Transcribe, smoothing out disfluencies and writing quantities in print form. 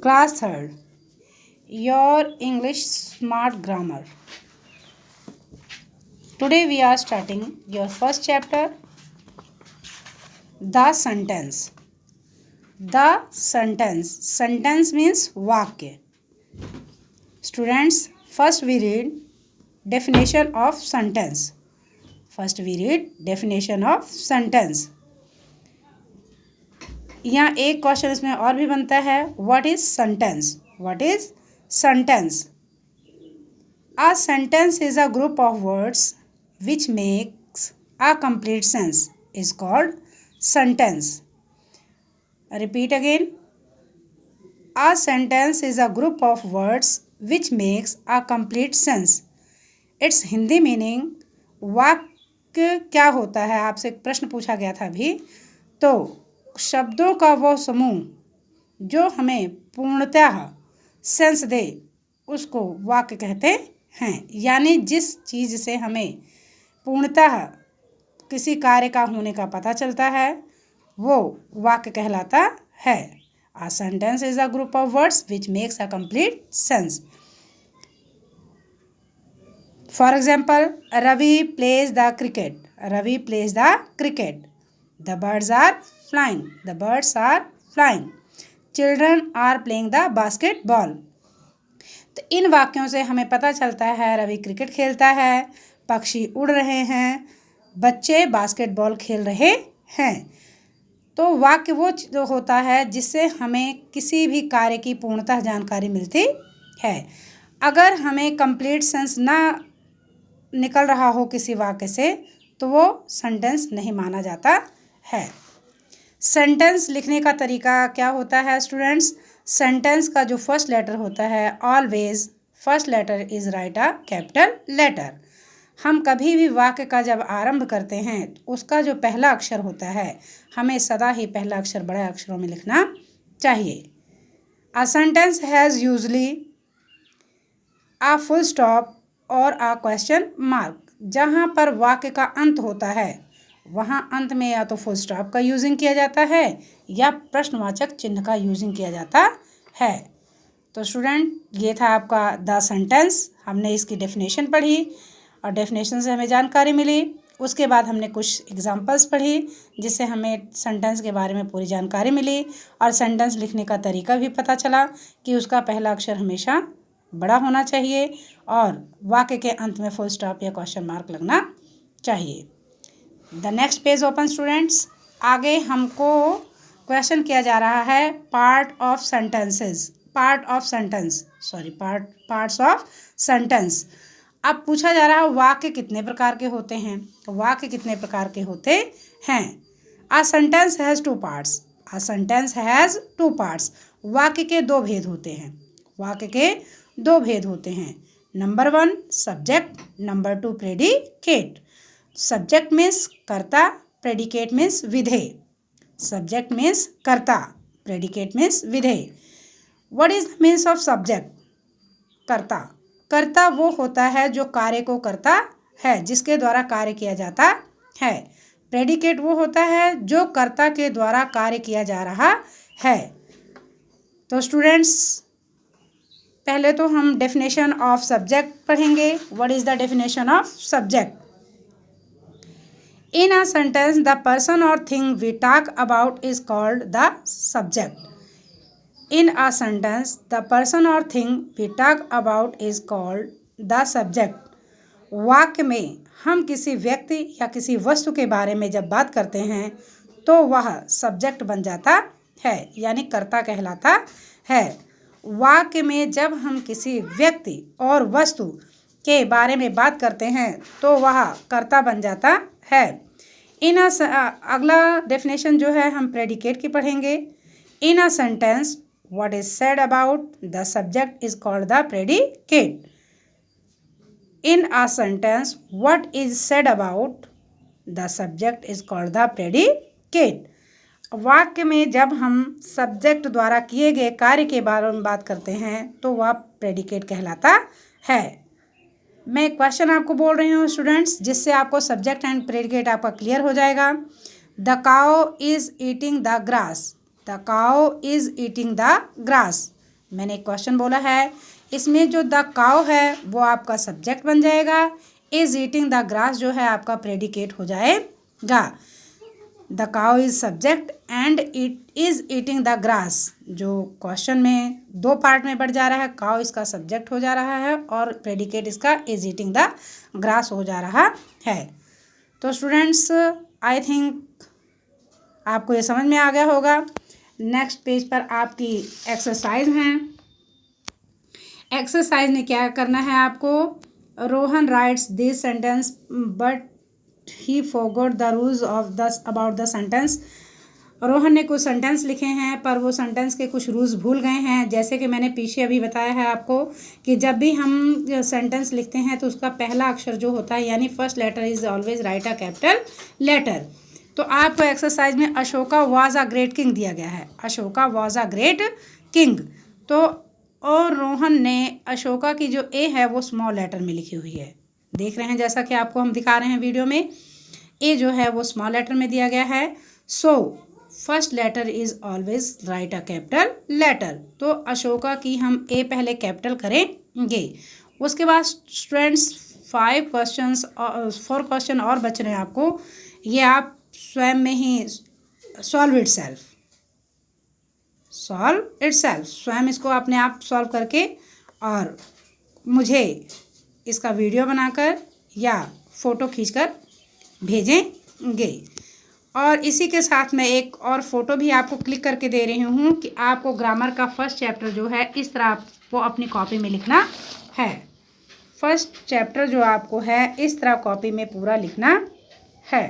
Class 3rd. Your English Smart Grammar. Today we are starting your first chapter, The Sentence. The sentence. Sentence means वाक्य. Students, first we read definition of sentence. First we read definition of sentence. यहाँ एक question इसमें और भी बनता है. What is sentence? What is sentence? A sentence is a group of words which makes a complete sense is called sentence. Repeat again. A sentence is a group of words which makes a complete sense. Its Hindi meaning वाक्य क्या होता है, आपसे एक प्रश्न पूछा गया था अभी. तो शब्दों का वो समूह जो हमें पूर्णतः सेंस दे उसको वाक्य कहते हैं. यानी जिस चीज़ से हमें पूर्णतः किसी कार्य का होने का पता चलता है वो वाक्य कहलाता है. A sentence is a group of words which makes a complete sense. For example, Ravi plays the cricket. Ravi plays the cricket. The birds are flying. The birds are flying. Children are playing the basketball. तो इन वाक्यों से हमें पता चलता है Ravi cricket खेलता है, पक्षी उड़ रहे हैं, बच्चे बास्केटबॉल खेल रहे हैं. तो वाक्य वो जो होता है जिससे हमें किसी भी कार्य की पूर्णतः जानकारी मिलती है. अगर हमें कंप्लीट सेंस ना निकल रहा हो किसी वाक्य से तो वो सेंटेंस नहीं माना जाता है. सेंटेंस लिखने का तरीका क्या होता है स्टूडेंट्स? सेंटेंस का जो फर्स्ट लेटर होता है, always first letter is write a capital letter. हम कभी भी वाक्य का जब आरंभ करते हैं तो उसका जो पहला अक्षर होता है हमें सदा ही पहला अक्षर बड़े अक्षरों में लिखना चाहिए. A sentence has usually a full stop और अ क्वेश्चन मार्क. जहाँ पर वाक्य का अंत होता है वहाँ अंत में या तो फुल स्टॉप का यूजिंग किया जाता है या प्रश्नवाचक चिन्ह का यूजिंग किया जाता है. तो स्टूडेंट, ये था आपका द सेंटेंस. हमने इसकी डेफिनेशन पढ़ी और डेफिनेशन से हमें जानकारी मिली. उसके बाद हमने कुछ एग्जांपल्स पढ़ी जिससे हमें सेंटेंस के बारे में पूरी जानकारी मिली और सेंटेंस लिखने का तरीका भी पता चला कि उसका पहला अक्षर हमेशा बड़ा होना चाहिए और वाक्य के अंत में फुल स्टॉप या क्वेश्चन मार्क लगना चाहिए. The next page open students. आगे हमको क्वेश्चन किया जा रहा है पार्ट्स ऑफ सेंटेंस. अब पूछा जा रहा है वाक्य कितने प्रकार के होते हैं. वाक्य कितने प्रकार के होते हैं? A sentence has two parts. A sentence has two parts. वाक्य के दो भेद होते हैं. वाक्य के दो भेद होते हैं. Number 1 subject, number 2 predicate. Subject means कर्ता, प्रेडिकेट मीन्स विधेय. सब्जेक्ट मीन्स कर्ता, प्रेडिकेट मीन्स विधेय. What is the means of subject? कर्ता. कर्ता वो होता है जो कार्य को करता है, जिसके द्वारा कार्य किया जाता है. प्रेडिकेट वो होता है जो कर्ता के द्वारा कार्य किया जा रहा है. तो स्टूडेंट्स, पहले तो हम डेफिनेशन ऑफ सब्जेक्ट पढ़ेंगे. What is the definition of subject? In a sentence, the person or thing we talk about is called the subject. In a sentence, the person or thing we talk about is called the subject. वाक्य में हम किसी व्यक्ति या किसी वस्तु के बारे में जब बात करते हैं तो वह सब्जेक्ट बन जाता है, यानी कर्ता कहलाता है. वाक्य में जब हम किसी व्यक्ति और वस्तु के बारे में बात करते हैं तो वह कर्ता बन जाता है. अगला डेफिनेशन जो है हम प्रेडिकेट की पढ़ेंगे. In a sentence what is said about the subject is called the predicate. In a sentence what is said about the subject is called the predicate. वाक्य में जब हम सब्जेक्ट द्वारा किए गए कार्य के बारे में बात करते हैं तो वह प्रेडिकेट कहलाता है. मैं क्वेश्चन आपको बोल रही हूँ स्टूडेंट्स, जिससे आपको सब्जेक्ट एंड प्रेडिकेट आपका क्लियर हो जाएगा. The cow is eating the grass. The cow is eating the grass. मैंने एक क्वेश्चन बोला है, इसमें जो द काउ है वो आपका सब्जेक्ट बन जाएगा, इज ईटिंग द ग्रास जो है आपका प्रेडिकेट हो जाएगा। The cow is subject and it is eating the grass जो क्वेश्चन में दो पार्ट में बढ़ जा रहा है, काउ इसका सब्जेक्ट हो जा रहा है और प्रेडिकेट इसका इज ईटिंग द ग्रास हो जा रहा है। तो स्टूडेंट्स आई थिंक आपको ये समझ में आ गया होगा। नेक्स्ट पेज पर आपकी एक्सरसाइज हैं। एक्सरसाइज में क्या करना है आपको, Rohan rights this sentence but he forgot the rules of the about the sentence. Rohan ने कुछ सेंटेंस लिखे हैं पर वो सेंटेंस के कुछ रूल्स भूल गए हैं। जैसे कि मैंने पीछे अभी बताया है आपको कि जब भी हम सेंटेंस लिखते हैं तो उसका पहला अक्षर जो होता है यानी first letter is always write a capital letter. तो आपको एक्सरसाइज में Ashoka was a great king दिया गया है, Ashoka was a great king. तो और रोहन ने अशोका की जो ए है वो स्मॉल लेटर में लिखी हुई है, देख रहे हैं जैसा कि आपको हम दिखा रहे हैं वीडियो में, ए जो है वो स्मॉल लेटर में दिया गया है। So first letter is always write a capital letter. तो अशोका की हम ए पहले कैपिटल करेंगे। उसके बाद स्टूडेंट्स 4 क्वेश्चन और बच रहे हैं आपको, ये आप स्वयं में ही सॉल्व इटसेल्फ स्वयं इसको अपने आप सॉल्व करके और मुझे इसका वीडियो बनाकर या फ़ोटो खींचकर भेजेंगे। और इसी के साथ मैं एक और फ़ोटो भी आपको क्लिक करके दे रही हूँ कि आपको ग्रामर का फर्स्ट चैप्टर जो है इस तरह आपको अपनी कॉपी में लिखना है। फर्स्ट चैप्टर जो आपको है इस तरह कॉपी में पूरा लिखना है।